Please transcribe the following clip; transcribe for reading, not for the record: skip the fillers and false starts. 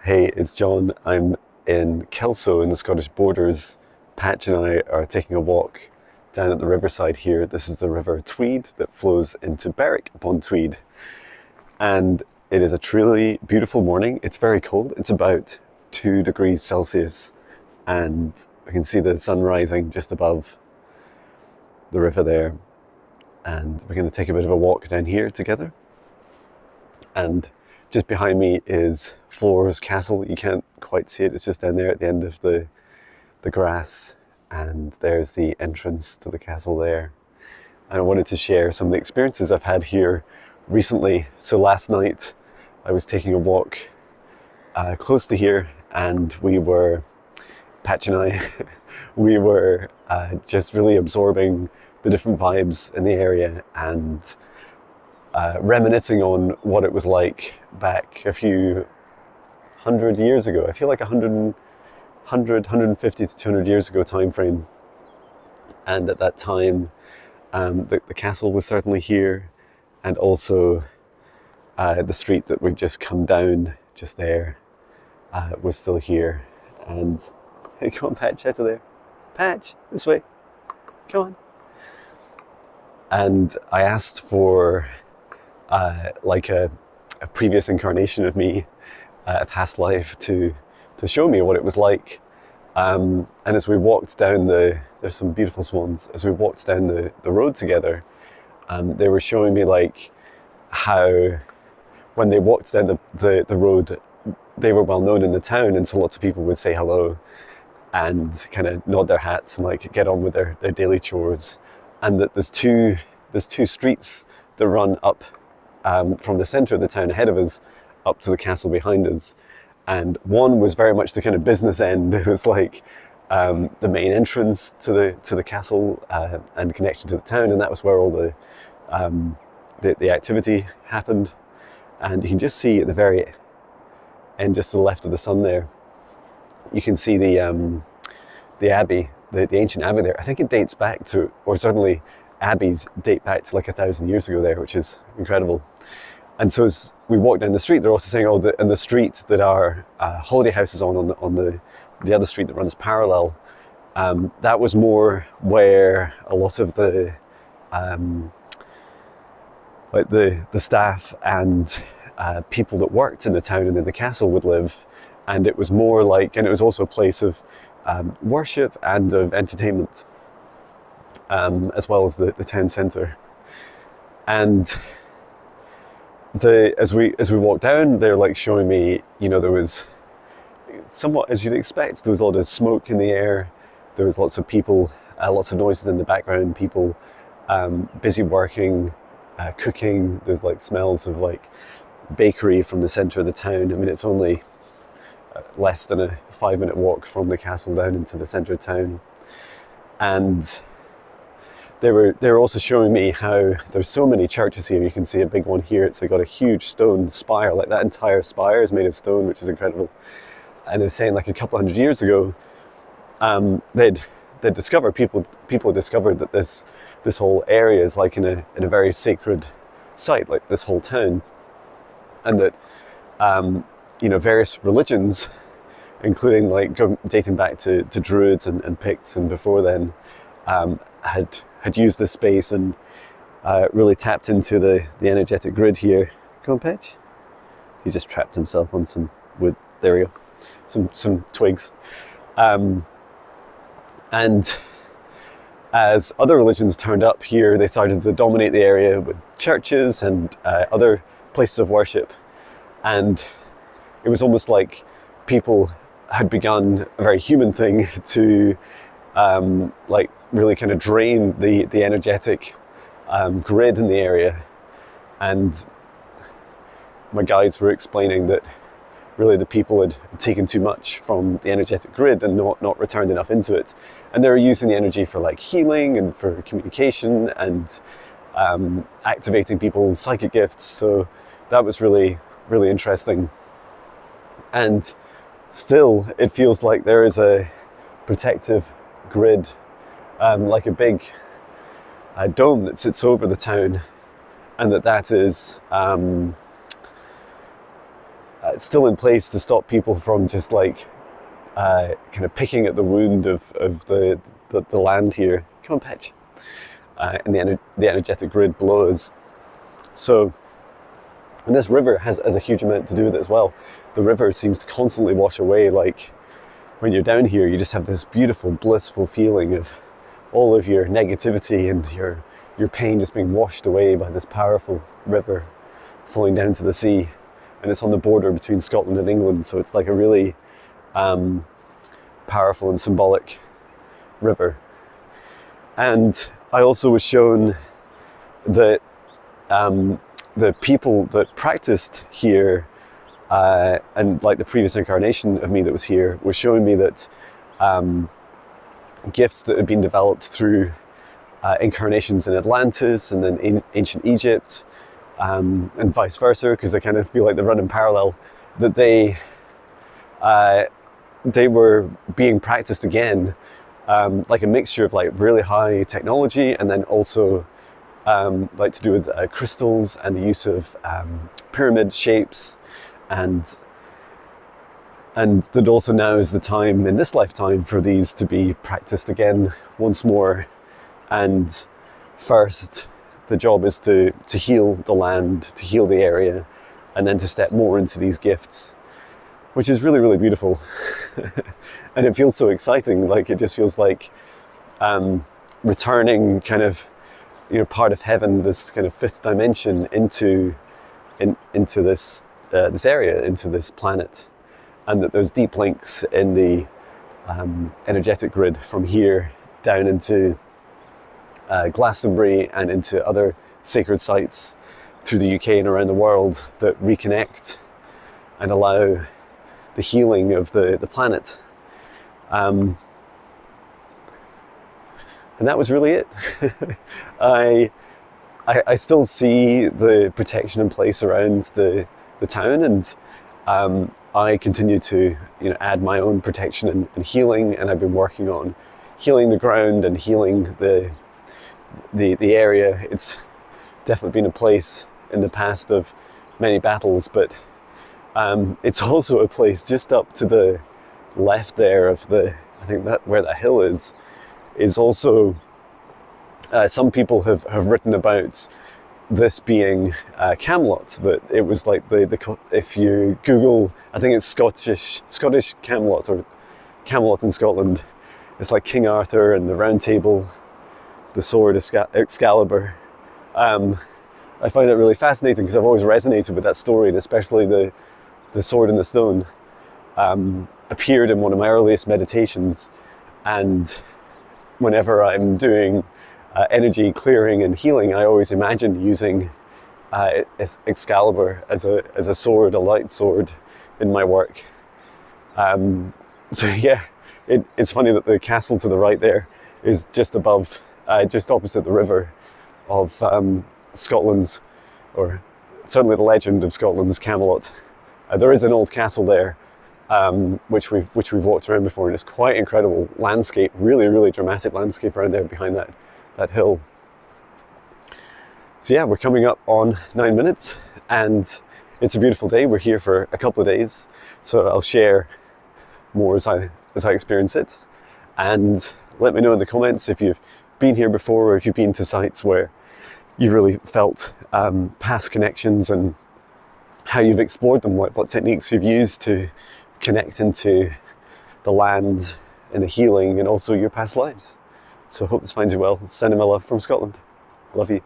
Hey, it's John. I'm in Kelso in the Scottish borders. Patch and I are taking a walk down at the riverside here. This is the River Tweed that flows into Berwick upon Tweed. And it is a truly beautiful morning. It's very cold. It's about 2 degrees Celsius. And we can see the sun rising just above the river there. And we're going to take a bit of a walk down here together. And just behind me is Floor's Castle. You can't quite see it, it's just down there at the end of the grass. And there's the entrance to the castle there. And I wanted to share some of the experiences I've had here recently. So last night I was taking a walk close to here, and Patch and I, we were just really absorbing the different vibes in the area and reminiscing on what it was like back a few hundred years ago. I feel like 150 to 200 years ago time frame. And at that time, the castle was certainly here, and also the street that we've just come down just there was still here. And hey, come on, Patch, out of there. Patch, this way. Come on. And I asked for like a previous incarnation of me, a past life, to show me what it was like. And as we walked down there's some beautiful swans, as we walked down the road together, they were showing me like how when they walked down the road, they were well known in the town, and so lots of people would say hello and kind of nod their hats and like get on with their daily chores. And that there's two streets that run up from the centre of the town ahead of us up to the castle behind us. And one was very much the kind of business end. It was like the main entrance to the castle and connection to the town, and that was where all the activity happened. And you can just see at the very end, just to the left of the sun there, you can see the abbey, the ancient abbey there. I think it dates back to, or certainly abbeys date back to like 1,000 years ago there, which is incredible. And so as we walk down the street, they're also saying, and the street that our holiday house is on the other street that runs parallel, that was more where a lot of the staff and people that worked in the town and in the castle would live. And it was more like, and it was also a place of worship and of entertainment, as well as the town centre. And as we walked down, they're like showing me, there was somewhat, as you'd expect, there was a lot of smoke in the air. There was lots of people, lots of noises in the background, people busy working, cooking. There's like smells of like bakery from the centre of the town. I mean, it's only less than a 5-minute walk from the castle down into the centre of town. And they were also showing me how there's so many churches here. You can see a big one here. It's got a huge stone spire, like that entire spire is made of stone, which is incredible. And they were saying like a couple hundred years ago, they'd discovered, people had discovered that this whole area is like in a very sacred site, like this whole town, and that various religions, including like dating back to Druids and Picts and before then, had used this space and really tapped into the energetic grid here. Come on, Patch. He just trapped himself on some wood. There we go. Some twigs. And as other religions turned up here, they started to dominate the area with churches and other places of worship. And it was almost like people had begun a very human thing to like really kind of drain the energetic grid in the area. And my guides were explaining that really the people had taken too much from the energetic grid and not returned enough into it. And they were using the energy for like healing and for communication and activating people's psychic gifts. So that was really, really interesting. And still, it feels like there is a protective grid, like a big dome that sits over the town, and that is still in place to stop people from just like kind of picking at the wound of the land here. Come on, Patch. And the energetic grid below us. So, and this river has a huge amount to do with it as well. The river seems to constantly wash away. Like when you're down here, you just have this beautiful, blissful feeling of all of your negativity and your pain just being washed away by this powerful river flowing down to the sea. And it's on the border between Scotland and England, so it's like a really powerful and symbolic river. And I also was shown that the people that practiced here, and like the previous incarnation of me that was here, was showing me that gifts that had been developed through incarnations in Atlantis and then in ancient Egypt, and vice versa, because they kind of feel like they run in parallel, that they were being practiced again, like a mixture of like really high technology and then also like to do with crystals and the use of pyramid shapes, and that also now is the time in this lifetime for these to be practiced again once more. And first, the job is to heal the land, to heal the area, and then to step more into these gifts, which is really, really beautiful. And it feels so exciting. Like it just feels like returning kind of, you know, part of heaven, this kind of fifth dimension into this this area, into this planet, and that there's deep links in the energetic grid from here down into Glastonbury and into other sacred sites through the UK and around the world that reconnect and allow the healing of the planet. And that was really it. I still see the protection in place around the town, and I continue to, you know, add my own protection and healing, and I've been working on healing the ground and healing the area. It's definitely been a place in the past of many battles, but it's also a place just up to the left there of I think that where that hill is also, some people have written about this being Camelot, that it was like if you Google, I think it's Scottish Camelot, or Camelot in Scotland, it's like King Arthur and the Round Table, the sword Excalibur. I find it really fascinating because I've always resonated with that story, and especially the sword and the stone appeared in one of my earliest meditations. And whenever I'm doing energy clearing and healing, I always imagine using Excalibur as a sword, a light sword, in my work. So yeah, it's funny that the castle to the right there is just above, just opposite the river of Scotland's, or certainly the legend of Scotland's Camelot. There is an old castle there, which we've walked around before, and it's quite incredible landscape, really, really dramatic landscape around there behind that hill. So yeah, we're coming up on 9 minutes, and it's a beautiful day. We're here for a couple of days, so I'll share more as I experience it. And let me know in the comments if you've been here before, or if you've been to sites where you really felt past connections, and how you've explored them, what techniques you've used to connect into the land and the healing, and also your past lives. So I hope this finds you well. Sending my love from Scotland. Love you.